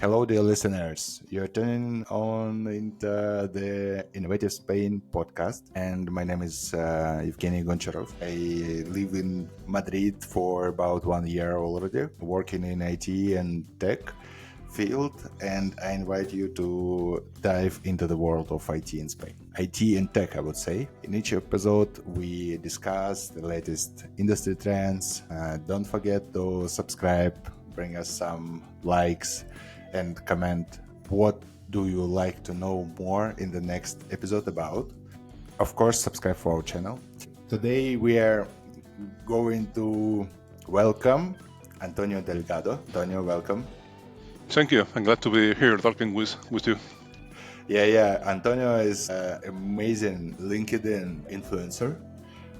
Hello, dear listeners. You're tuning on into the Innovative Spain podcast, and my name is Evgeny Goncharov. I live in Madrid for about 1 year already, working in IT and tech field, and I invite you to dive into the world of IT in Spain. IT and tech, I would say. In each episode, we discuss the latest industry trends. Don't forget to subscribe, bring us some likes, and comment what do you like to know more in the next episode about. Of course, subscribe for our channel. Today we are going to welcome Antonio Delgado. Antonio, welcome. Thank you. I'm glad to be here talking with you. Yeah. Antonio is an amazing LinkedIn influencer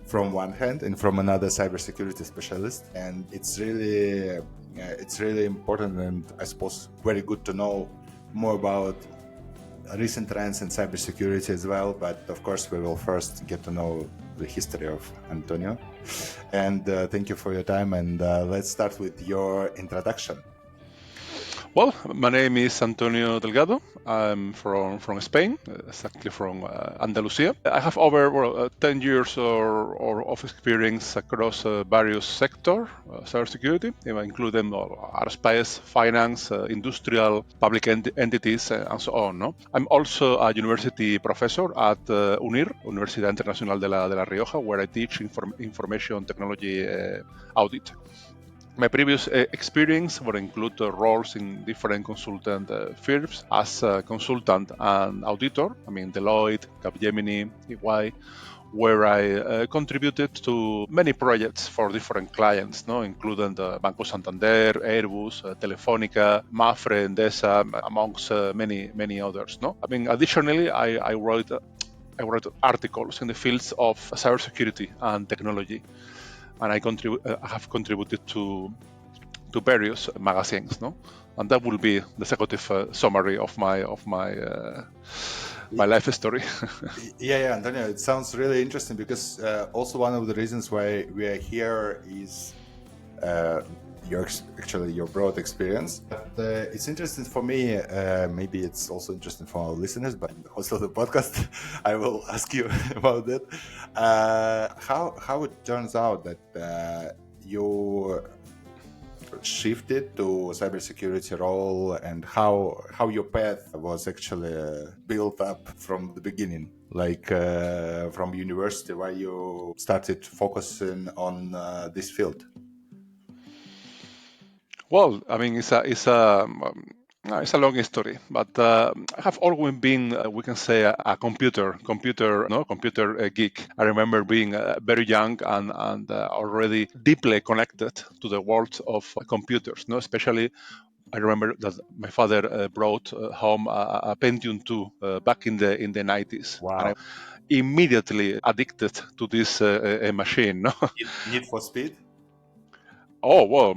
from one hand, and from another cybersecurity specialist. And it's really important, and I suppose very good to know more about recent trends in cybersecurity as well. But of course, we will first get to know the history of Antonio. And thank you for your time. And let's start with your introduction. Well, my name is Antonio Delgado. I'm from Spain, exactly from Andalusia. I have over 10 years of experience across various sectors, cybersecurity, including aerospace, finance, industrial, public entities, and so on. No? I'm also a university professor at UNIR, Universidad Internacional de La Rioja, where I teach information technology audit. My previous experience would include roles in different consultant firms as a consultant and auditor. I mean, Deloitte, Capgemini, EY, where I contributed to many projects for different clients, including the Banco Santander, Airbus, Telefónica, Mafre, Endesa, amongst many others. I mean, additionally, I wrote articles in the fields of cybersecurity and technology, and I have contributed to various magazines, and that will be the executive summary of my life story. Yeah, Antonio, it sounds really interesting because also one of the reasons why we are here is your broad experience. But it's interesting for me. Maybe it's also interesting for our listeners, but also the podcast, I will ask you about that. How it turns out that you shifted to cybersecurity role, and how your path was actually built up from the beginning, like from university, why you started focusing on this field. Well, I mean, it's a long story, but I have always been, we can say, a computer geek. I remember being very young and already deeply connected to the world of computers. Especially, I remember that my father brought home a Pentium 2 back in the 90s. Wow. And I immediately addicted to this machine. Need for Speed. Oh, well,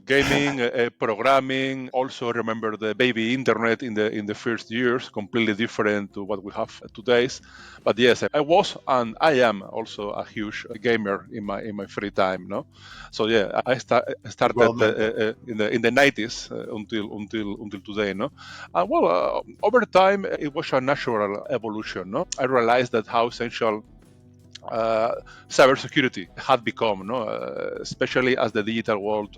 gaming, programming. Also, remember the baby internet in the first years, completely different to what we have today. But yes, I was and I am also a huge gamer in my free time. So yeah, I started in the 90s until today. Over time, it was a natural evolution. I realized that how essential cybersecurity had become, especially as the digital world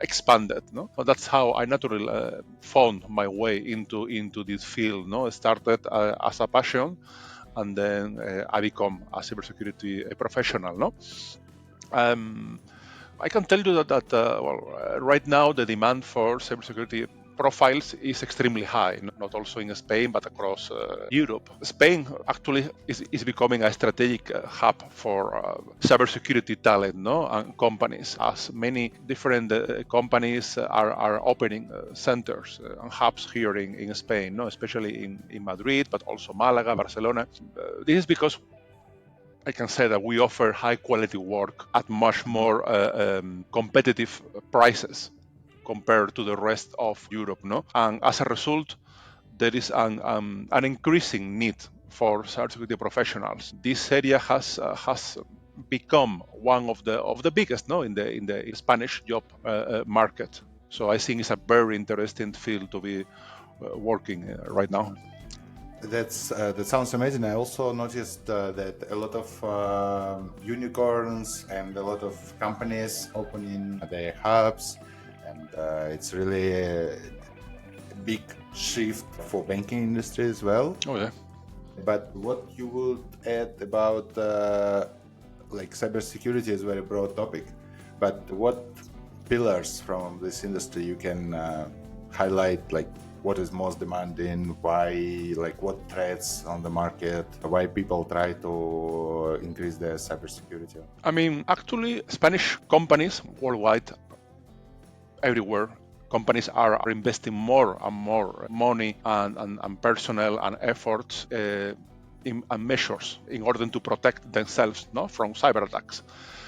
expanded. That's how I naturally found my way into this field. It started as a passion, and then I become a cybersecurity professional. I can tell you that right now the demand for cybersecurity profiles is extremely high, not also in Spain, but across Europe. Spain actually is becoming a strategic hub for cybersecurity talent, and companies, as many different companies are opening centers and hubs here in Spain, especially in Madrid, but also Malaga, Barcelona. This is because I can say that we offer high quality work at much more competitive prices compared to the rest of Europe. And as a result, there is an increasing need for cybersecurity professionals. This area has become one of the biggest, in the Spanish job market. So I think it's a very interesting field to be working right now. That sounds amazing. I also noticed that a lot of unicorns and a lot of companies opening their hubs, and it's really a big shift for banking industry as well. Oh yeah. But what you would add about like cybersecurity is a very broad topic, but what pillars from this industry you can highlight, like what is most demanding, why, like what threats on the market, why people try to increase their cybersecurity? I mean, actually, Spanish companies worldwide, everywhere, companies are investing more and more money and personnel and efforts and measures in order to protect themselves, no, from cyber attacks.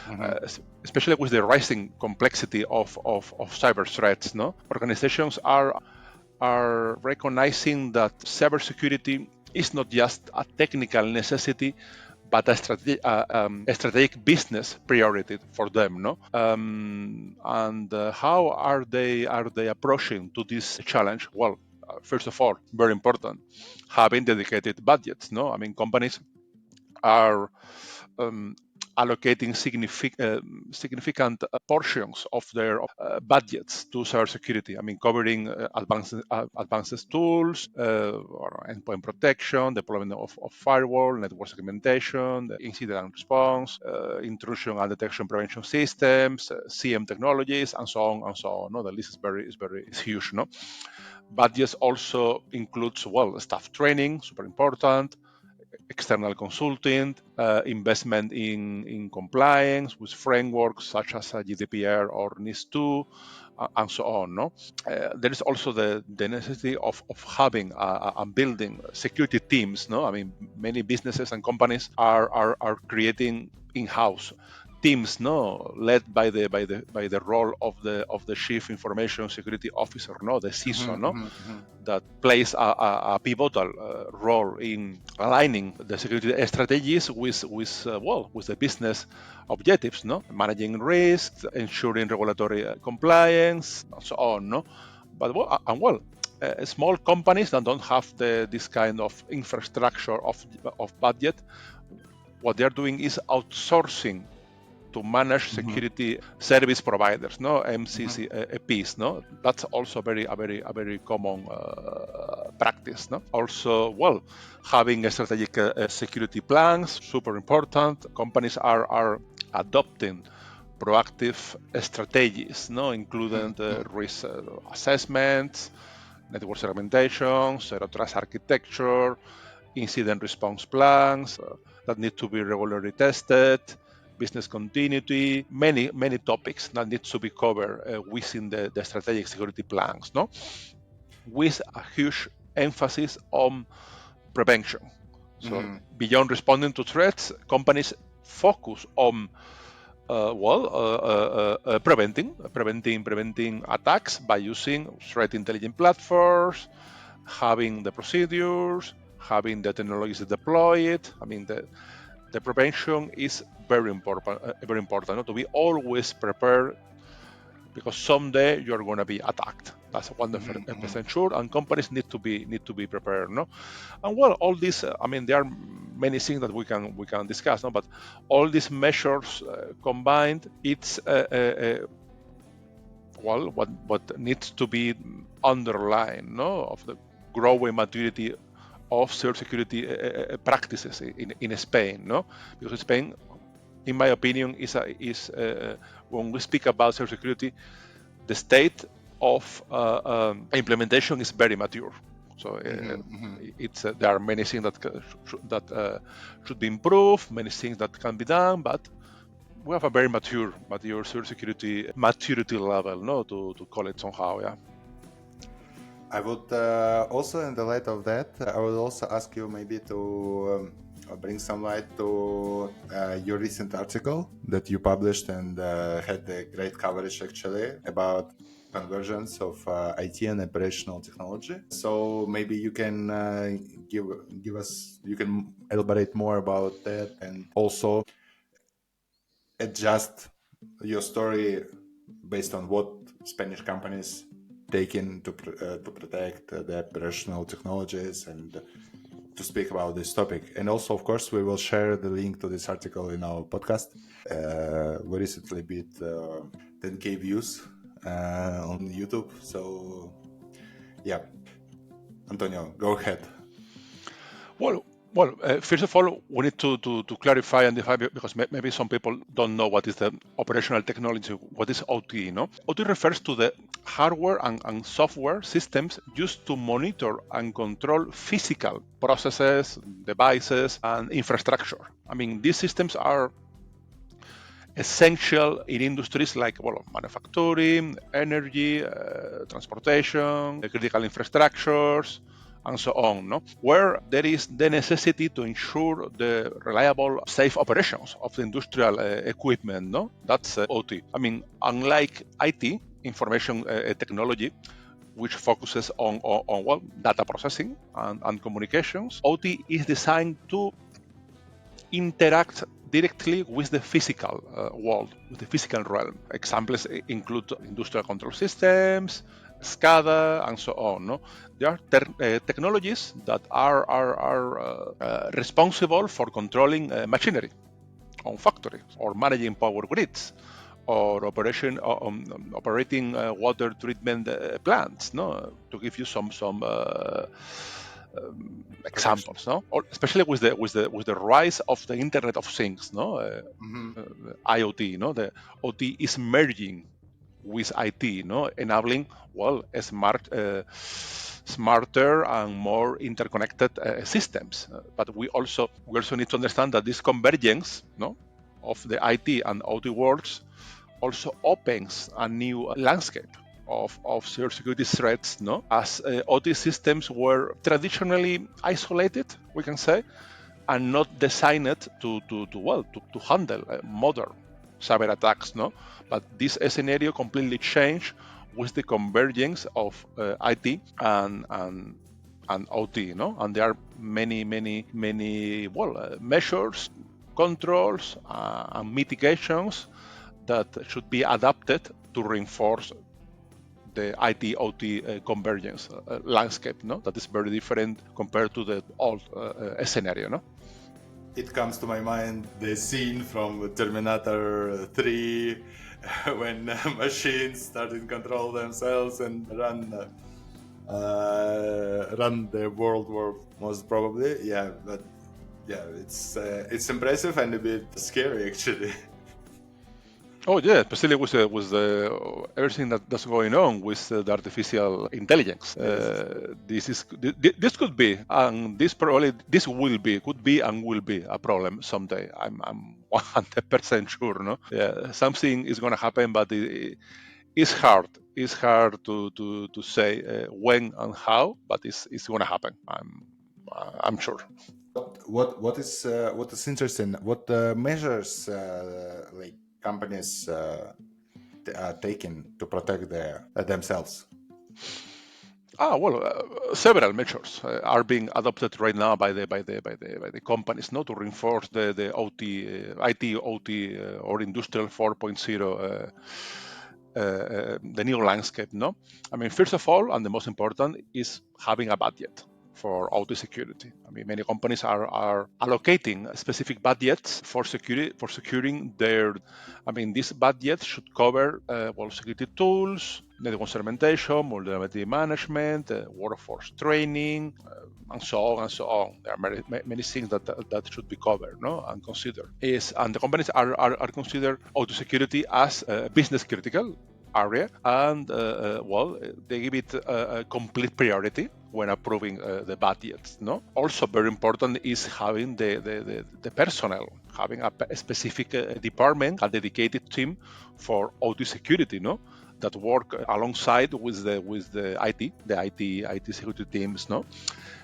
Mm-hmm. Especially with the rising complexity of cyber threats, no, organizations are recognizing that cybersecurity is not just a technical necessity, but a strategic business priority for them. No, and how are they approaching to this challenge? Well, first of all, very important, having dedicated budgets. No, I mean companies are um, allocating significant portions of their budgets to cybersecurity. I mean, covering advanced tools, or endpoint protection, deployment of firewall, network segmentation, the incident and response, intrusion and detection prevention systems, CM technologies, and so on and so on. No, the list is huge. No, budgets also includes staff training, super important, external consulting, investment in compliance with frameworks such as GDPR or NIS2, and so on. No, there is also the necessity of having and building security teams. No, I mean many businesses and companies are creating in-house teams, no, led by the role of the chief information security officer, no, the CISO, no, Mm-hmm, mm-hmm, that plays a pivotal role in aligning the security strategies with the business objectives, no, managing risks, ensuring regulatory compliance, and so on, no. But small companies that don't have this kind of infrastructure of budget, what they're doing is outsourcing to manage mm-hmm, security service providers, no, mm-hmm. MCCPs, no. That's also a very common practice, no. Also, having a strategic security plans, super important. Companies are adopting proactive strategies, no, including the risk assessments, network segmentation, zero trust architecture, incident response plans that need to be regularly tested, business continuity, many topics that need to be covered within the strategic security plans, no, with a huge emphasis on prevention. So Mm-hmm. beyond responding to threats, companies focus on preventing attacks by using threat intelligence platforms, having the procedures, having the technologies deployed. I mean, the prevention is very important. Very important, to be always prepared, because someday you are going to be attacked. That's Mm-hmm. 100% sure, and companies need to be prepared. No, and all these. I mean, there are many things that we can discuss. No, but all these measures combined, it's what needs to be underlined, no, of the growing maturity of cybersecurity practices in Spain, no, because Spain, in my opinion, is when we speak about cybersecurity, the state of implementation is very mature. So Mm-hmm. there are many things that should be improved, many things that can be done, but we have a very mature cybersecurity maturity level, no, to call it somehow, yeah. I would also, in the light of that, I would also ask you maybe to bring some light to your recent article that you published and had a great coverage actually about convergence of IT and operational technology. So maybe you can give us, you can elaborate more about that and also adjust your story based on what Spanish companies taking to protect their operational technologies and to speak about this topic. And also, of course, we will share the link to this article in our podcast. We recently beat 10K views on YouTube. So, yeah. Antonio, go ahead. First of all, we need to clarify and define, because maybe some people don't know what is the operational technology, what is OT. OT refers to the hardware and software systems used to monitor and control physical processes, devices, and infrastructure. I mean, these systems are essential in industries like manufacturing, energy, transportation, critical infrastructures, and so on, where there is the necessity to ensure the reliable, safe operations of the industrial equipment. That's OT. I mean, unlike IT, information technology, which focuses on data processing and communications, OT is designed to interact directly with the physical world, with the physical realm. Examples include industrial control systems, SCADA, and so on. There are technologies that are responsible for controlling machinery on factories, or managing power grids, or operating water treatment plants. To give you some examples, or especially with the rise of the Internet of Things, IoT. The OT is merging with IT, enabling smarter and more interconnected systems. But we also need to understand that this convergence, of the IT and OT worlds also opens a new landscape of cybersecurity threats, as OT systems were traditionally isolated, we can say, and not designed to handle modern cyber attacks. But this scenario completely changed with the convergence of IT and OT. And there are many measures, controls, and mitigations that should be adapted to reinforce the IT-OT convergence landscape, that is very different compared to the old scenario. It comes to my mind the scene from Terminator 3 when machines started to control themselves and run the world war, most probably. Yeah, but yeah, it's impressive and a bit scary actually. Oh yeah, especially with everything that's going on with the artificial intelligence. Yes. This could be, and could be and will be a problem someday. I'm 100% sure. Yeah, something is going to happen, but it's hard. It's hard to say when and how, but it's going to happen. I'm sure. What is interesting? What measures like companies are taking to protect themselves? Several measures are being adopted right now by the companies, to reinforce the OT, IT, OT, or Industrial 4.0, the new landscape. I mean, first of all, and the most important, is having a budget for OT security. I mean, many companies are allocating specific budgets for securing their. I mean, this budget should cover security tools, network segmentation, vulnerability management, workforce training, and so on and so on. There are many things that should be covered, and considered. And the companies are considered OT security as business critical area, and they give it a complete priority when approving the budgets. Also very important is having the personnel, having a specific department, a dedicated team for OT security, that work alongside with the IT security teams,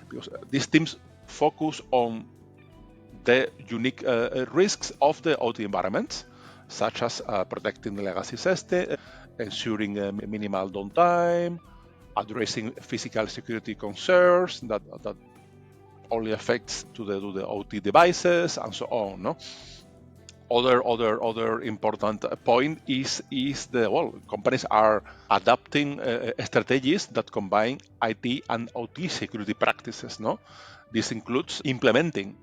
because these teams focus on the unique risks of the OT environments, such as protecting the legacy system, ensuring minimal downtime, addressing physical security concerns that only affects to the OT devices, and so on. Other important point is the companies are adopting strategies that combine IT and OT security practices. No, this includes implementing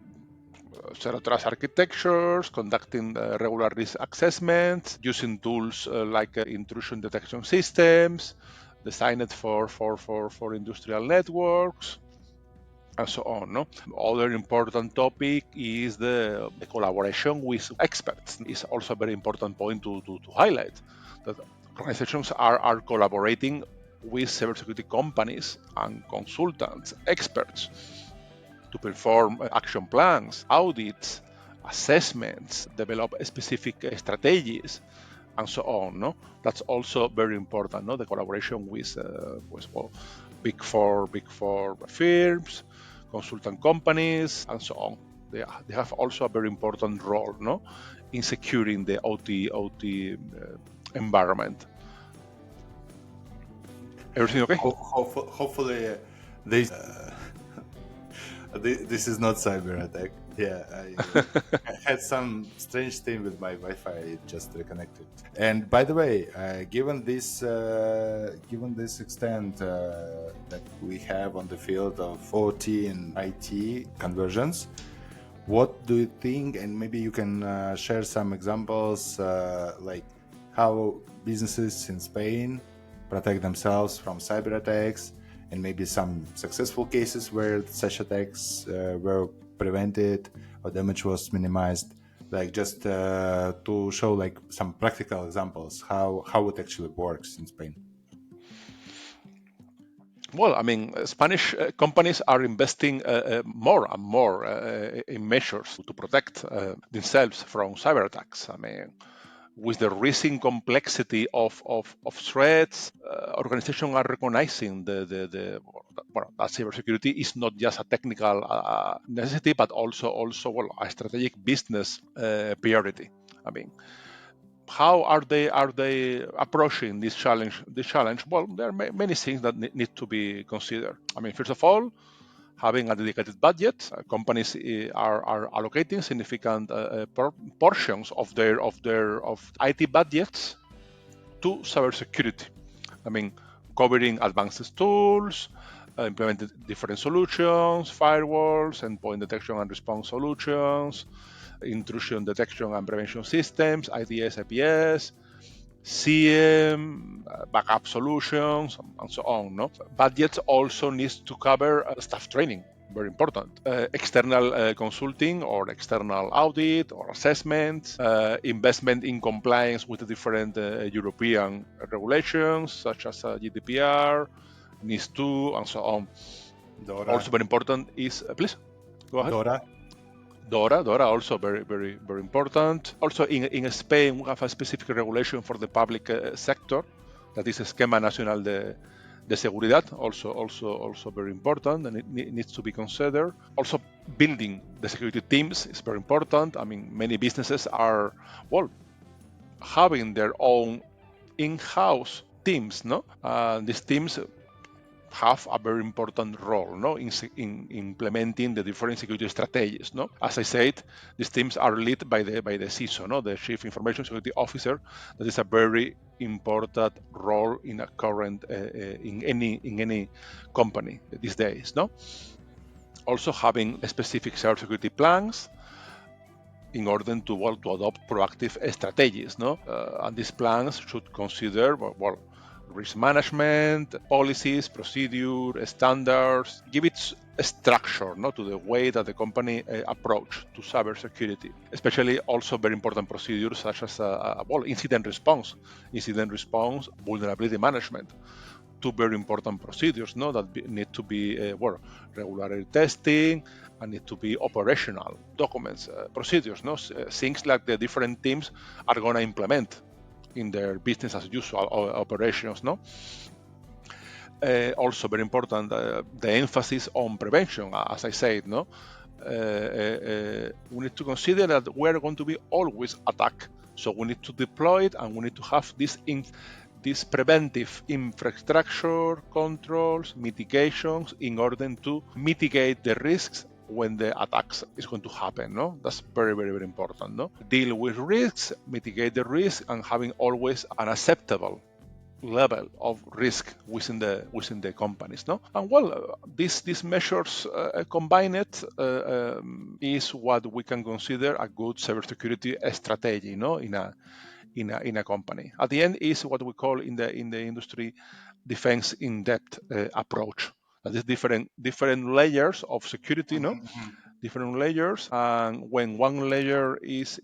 zero trust architectures, conducting regular risk assessments, using tools like intrusion detection systems, designed for industrial networks, and so on. No? Other important topic is the collaboration with experts. It's also a very important point to highlight that organizations are collaborating with cybersecurity companies and consultants, experts to perform action plans, audits, assessments, develop specific strategies, and so on. No, that's also very important. No, the collaboration with big four firms, consultant companies, and so on. They have also a very important role, no, in securing the OT environment. Everything okay? Hopefully, this this is not cyber attack. Yeah, I had some strange thing with my Wi-Fi. It just reconnected. And by the way, given this extent that we have on the field of OT and IT convergence, what do you think? And maybe you can share some examples, like how businesses in Spain protect themselves from cyber attacks, and maybe some successful cases where such attacks were prevented or damage was minimized, like just to show like some practical examples how it actually works in Spain. Well, I mean, Spanish companies are investing more and more in measures to protect themselves from cyber attacks. I mean, with the rising complexity of threats, organizations are recognizing that cybersecurity is not just a technical necessity, but also a strategic business priority. I mean, how are they approaching this challenge? Well, there are many things that need to be considered. I mean, first of all, having a dedicated budget. Companies are allocating significant portions of their IT budgets to cybersecurity. I mean, covering advanced tools, implementing different solutions, firewalls, endpoint detection and response solutions, intrusion detection and prevention systems, IDS, IPS, CM, backup solutions, and so on. No, budgets also needs to cover staff training. Very important. External consulting or external audit or assessment, investment in compliance with the different European regulations such as GDPR, NIS2, and so on. DORA. Also very important is, please, go ahead. DORA also very important. Also in Spain, we have a specific regulation for the public sector, that is Esquema Nacional de Seguridad, also very important, and it needs to be considered. Also, building the security teams is very important. I mean, many businesses are having their own in-house teams, no? These teams have a very important role, no, in implementing the different security strategies, no. As I said, these teams are led by the CISO, no, the Chief Information Security Officer. That is a very important role in a current in any company these days, no. Also having specific cybersecurity plans in order to adopt proactive strategies, no, and these plans should consider risk management, policies, procedure, standards, give it a structure, to the way that the company approach to cybersecurity. Especially also very important procedures such as incident response, vulnerability management. Two very important procedures, that need to be regularly testing and need to be operational documents, procedures, things like the different teams are going to implement in their business as usual operations, also very important, the emphasis on prevention, as I said, we need to consider that we are going to be always attacked, so we need to deploy it, and we need to have this preventive infrastructure controls, mitigations, in order to mitigate the risks when the attacks is going to happen. No, that's very, very, very important. No, deal with risks, mitigate the risk, and having always an acceptable level of risk within the companies. No, and these measures combined is what we can consider a good cybersecurity strategy. No, in a company. At the end is what we call in the industry defense in-depth approach. That is different layers of security, no, different layers, and when one layer is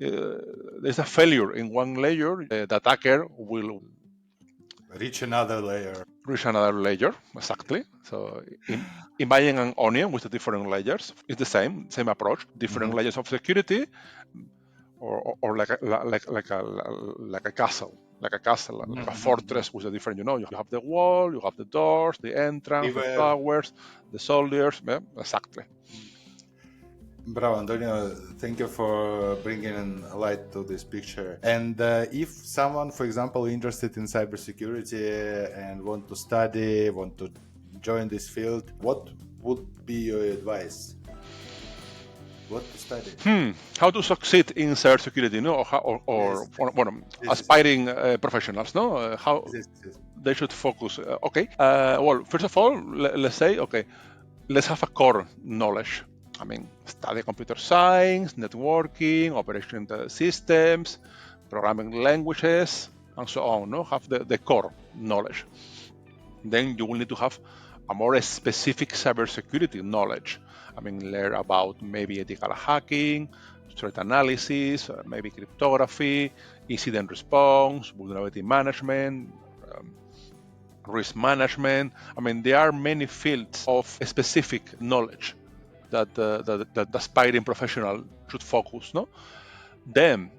there's a failure in one layer, the attacker will Reach another layer. reach another layer, exactly. So imagine an onion with the different layers. It's the same approach, different layers of security, or like a castle, like a fortress with a different. You have the wall, you have the doors, the entrance, the towers, the soldiers. Yeah, exactly. Bravo, Antonio. Thank you for bringing light to this picture. And if someone, for example, interested in cybersecurity and want to study, want to join this field, what would be your advice? What to study? How to succeed in cybersecurity, no? Aspiring professionals, no? How they should focus. Okay. First of all, let's say, okay, let's have a core knowledge. I mean, study computer science, networking, operation systems, programming languages, and so on. No, have the core knowledge. Then you will need to have a more specific cybersecurity knowledge. I mean, learn about maybe ethical hacking, threat analysis, maybe cryptography, incident response, vulnerability management, risk management. I mean, there are many fields of specific knowledge that the aspiring professional should focus. No, then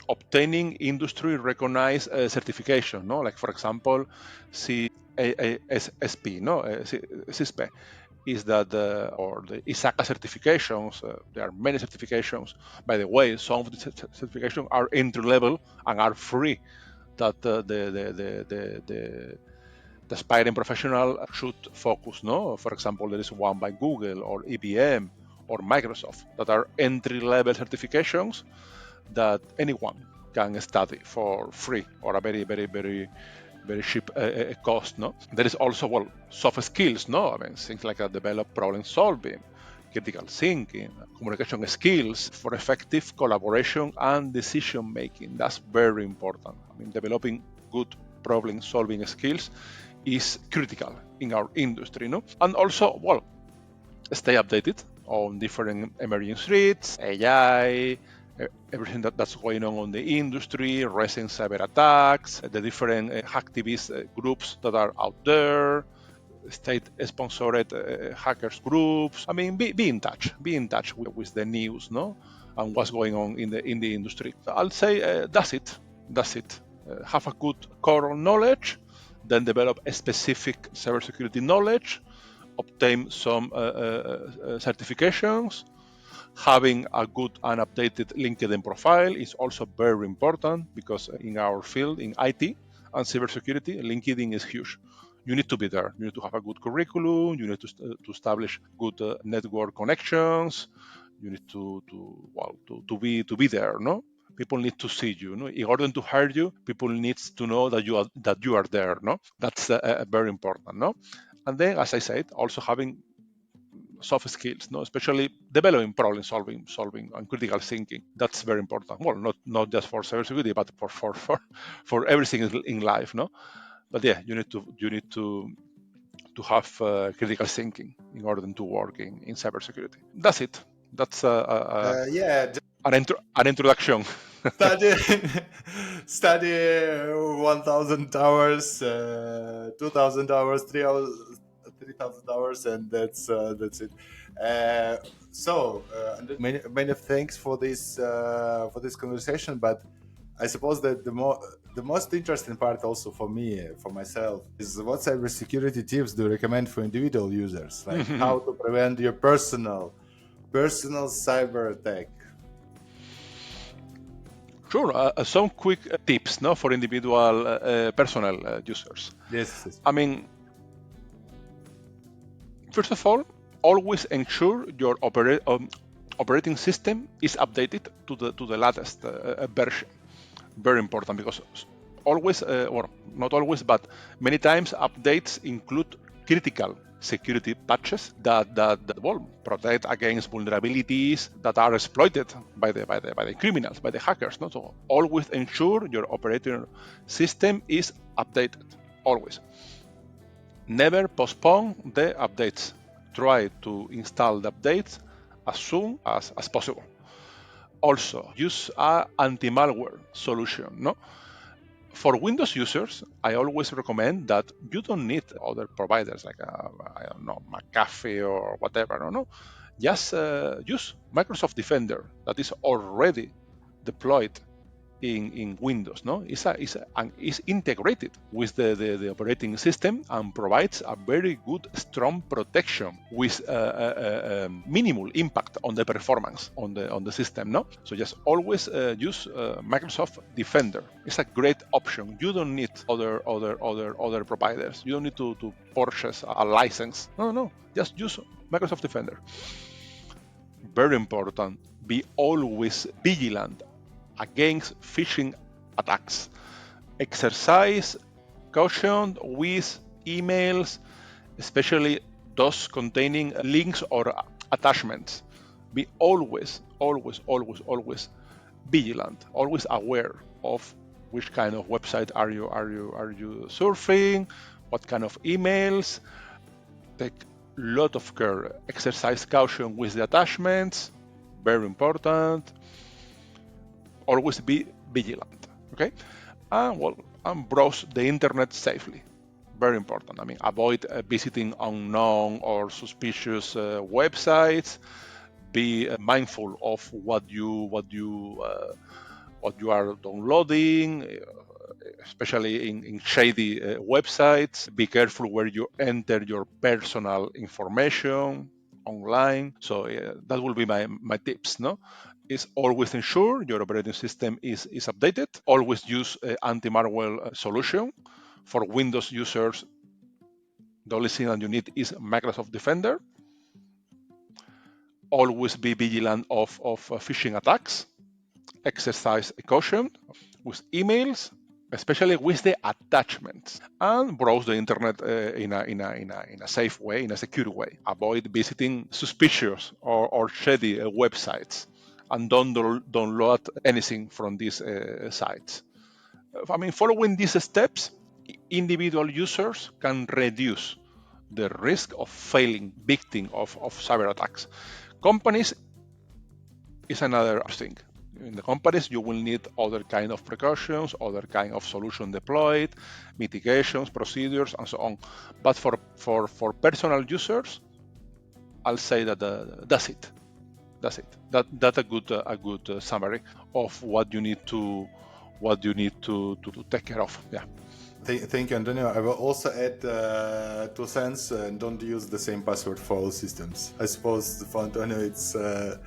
obtaining industry recognized certification. No, like for example, CASP, no, CISP is that or the ISACA certifications. There are many certifications. By the way, some of the certifications are entry level and are free. That the aspiring professional should focus. No, for example, there is one by Google or IBM or Microsoft that are entry level certifications that anyone can study for free or a very, very, very, very cheap cost. No, there is also soft skills. No, I mean things like develop problem solving, critical thinking, communication skills for effective collaboration and decision making. That's very important. I mean, developing good problem solving skills is critical in our industry. No, and also stay updated on different emerging threats, AI, everything that's going on the industry, recent cyber attacks, the different hacktivist groups that are out there, state-sponsored hackers groups. I mean, be in touch with the news, no, and what's going on in the industry. I'll say that's it. Have a good core knowledge, then develop a specific cybersecurity knowledge, obtain some certifications. Having a good and updated LinkedIn profile is also very important because in our field, in IT and cybersecurity, LinkedIn is huge. You need to be there. You need to have a good curriculum. You need to establish good network connections. You need to be there. No, people need to see you. No, in order to hire you, people need to know that you are there. No, that's very important. No, and then, as I said, also having soft skills, no, especially developing problem solving and critical thinking. That's very important. Well, not just for cybersecurity, but for everything in life, no. But yeah, you need to have critical thinking in order to work in cybersecurity. That's it. That's an introduction. study study 1,000 hours, 2,000 hours, 3,000 hours, and that's it. Many thanks for this conversation. But I suppose that the most interesting part also for me, for myself, is what cybersecurity tips do you recommend for individual users, like how to prevent your personal cyber attack. Sure, some quick tips, no, for individual personal users. Yes. I mean, first of all, always ensure your operating system is updated to the latest version. Very important, because always, or not always, but many times updates include critical security patches that will protect against vulnerabilities that are exploited by the criminals, by the hackers. No? So always ensure your operating system is updated. Always. Never postpone the updates. Try to install the updates as soon as possible. Also, use an anti-malware solution. No, for Windows users, I always recommend that you don't need other providers like I don't know, McAfee or whatever. No. Just use Microsoft Defender that is already deployed in Windows. No, it's integrated with the operating system and provides a very good, strong protection with minimal impact on the performance on the system. No, so just always use Microsoft Defender. It's a great option. You don't need other providers. You don't need to purchase a license. No, just use Microsoft Defender. Very important. Be always vigilant against phishing attacks. Exercise caution with emails, especially those containing links or attachments. Be always vigilant, always aware of which kind of website are you surfing, what kind of emails. Take lot of care. Exercise caution with the attachments. Very important. Always be vigilant, okay? And browse the internet safely. Very important. I mean, avoid visiting unknown or suspicious websites. Be mindful of what you are downloading, especially in shady websites. Be careful where you enter your personal information online. So that will be my tips. No, is always ensure your operating system is updated. Always use anti-malware solution. For Windows users, the only thing that you need is Microsoft Defender. Always be vigilant of phishing attacks. Exercise caution with emails, especially with the attachments, and browse the internet in a safe way, in a secure way. Avoid visiting suspicious or shady websites, and don't download anything from these sites. I mean, following these steps, individual users can reduce the risk of falling victim of cyber attacks. Companies is another thing. In the companies, you will need other kind of precautions, other kind of solution deployed, mitigations, procedures, and so on. But for personal users, I'll say that that's it. That's it. That's a good summary of what you need to take care of. Yeah. Thank you, Antonio. I will also add 2 cents. Don't use the same password for all systems. I suppose for Antonio, it's an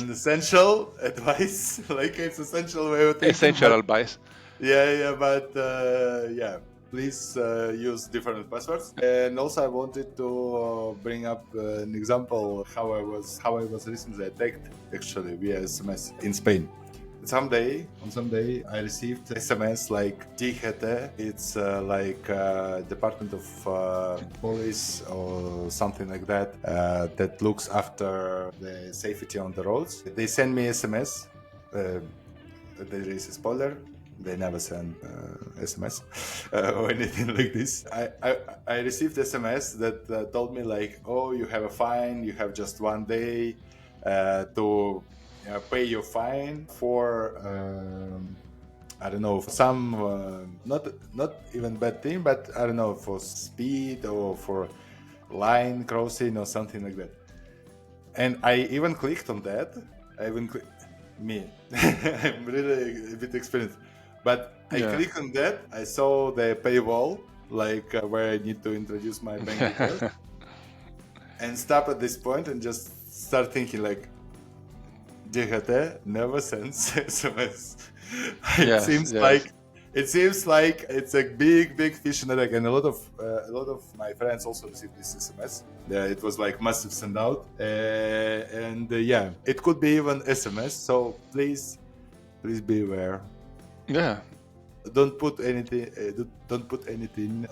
essential advice. Like it's essential way of thinking. Essential advice. Yeah, but please use different passwords. And also, I wanted to bring up an example how I was recently attacked actually via SMS in Spain. On some day, I received SMS like DGT. It's like Department of Police or something like that that looks after the safety on the roads. They send me SMS. There is a spoiler. They never send SMS or anything like this. I received SMS that told me like, oh, you have a fine. You have just 1 day to pay your fine for I don't know, for some not even bad thing, but I don't know, for speed or for line crossing or something like that. And I even clicked on that. I'm really a bit experienced, but I clicked on that. I saw the paywall, like where I need to introduce my bank details, and stop at this point and just start thinking like, DGT never sends SMS. It seems like It seems like it's a big phishing attack, and a lot of my friends also received this SMS. It was like massive send out, and yeah, it could be even SMS. So please be aware. Yeah, Don't put anything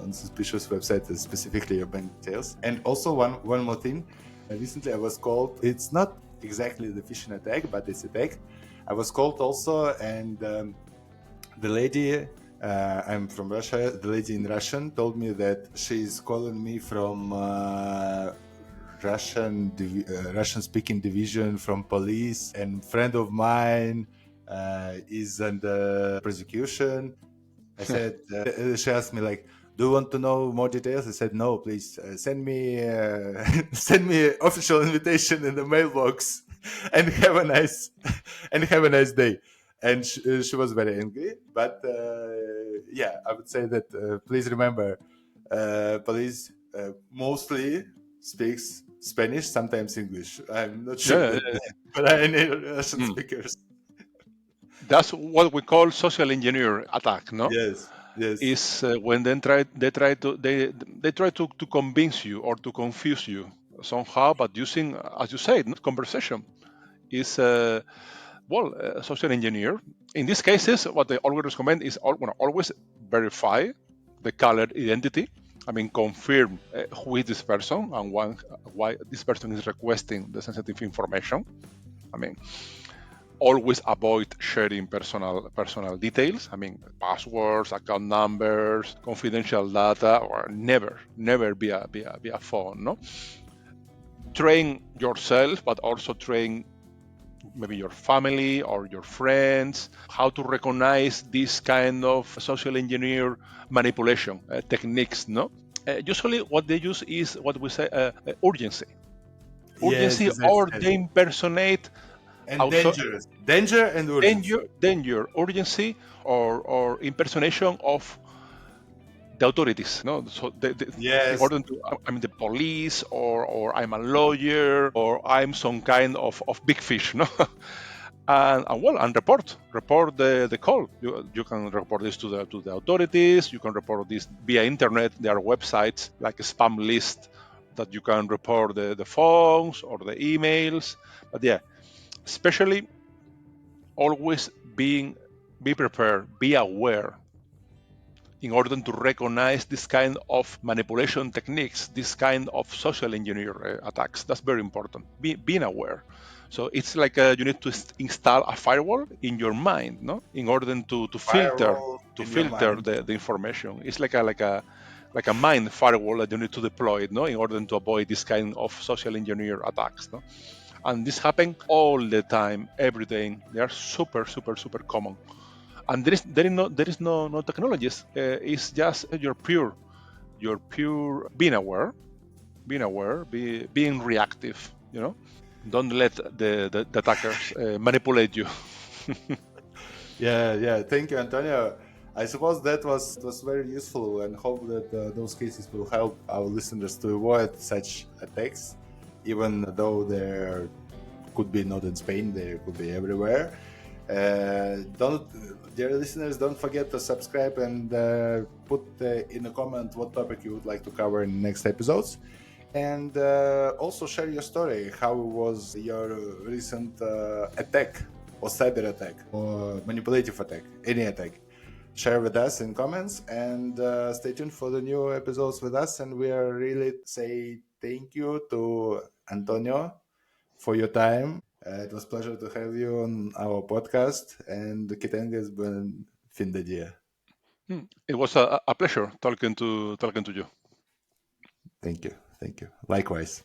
on suspicious websites, specifically your bank details. And also one more thing. Recently I was called. It's not exactly the phishing attack, but it's attack. I was called also, and the lady. I'm from Russia. The lady in Russian told me that she's calling me from Russian speaking division from police, and friend of mine is under prosecution. I said, she asked me like, "Do you want to know more details?" I said, "No, please send me send me official invitation in the mailbox, and have a nice and have a nice day." And she was very angry, but yeah, I would say that please remember, police mostly speaks Spanish, sometimes English. I'm not sure yeah, that but I need Russian mm. speakers. That's what we call social engineer attack, no? Yes, yes. Is when they try to convince you or to confuse you somehow, but using, as you said, not conversation is social engineer. In these cases, what they always recommend is always verify the caller identity. I mean, confirm who is this person and why this person is requesting the sensitive information. I mean, always avoid sharing personal details. I mean, passwords, account numbers, confidential data, or never via phone. No, train yourself, but also train maybe your family or your friends how to recognize this kind of social engineer manipulation techniques. No, usually what they use is what we say urgency, Yes, yes, yes, or yes. they impersonate And also dangerous. Danger and urgency. danger, urgency, or impersonation of the authorities. No, so in Yes. order to, I'm the police, or I'm a lawyer, or I'm some kind of big fish. No, and report the call. You can report this to the authorities. You can report this via internet. There are websites like a spam list that you can report the phones or the emails. But yeah, especially always be prepared, be aware in order to recognize this kind of manipulation techniques, this kind of social engineer attacks. That's very important. Being aware. So it's like you need to install a firewall in your mind, no, in order to filter Firewall in your mind. the information. It's like a mind firewall that you need to deploy, no, in order to avoid this kind of social engineer attacks, no. And this happen all the time, every day. They are super common. And there is no technologies. It's just your pure being reactive. Don't let the attackers manipulate you. Yeah, yeah. Thank you, Antonio. I suppose that was very useful, and hope that those cases will help our listeners to avoid such attacks, even though there could be not in Spain, they could be everywhere. Don't, dear listeners, don't forget to subscribe and put in a comment what topic you would like to cover in next episodes. And also share your story. How was your recent attack or cyber attack or manipulative attack, any attack? Share with us in comments, and stay tuned for the new episodes with us. And we are really say thank you to Antonio for your time. It was a pleasure to have you on our podcast, and Kitenga has been fin de dia. It was a pleasure talking to you. Thank you. Thank you. Likewise.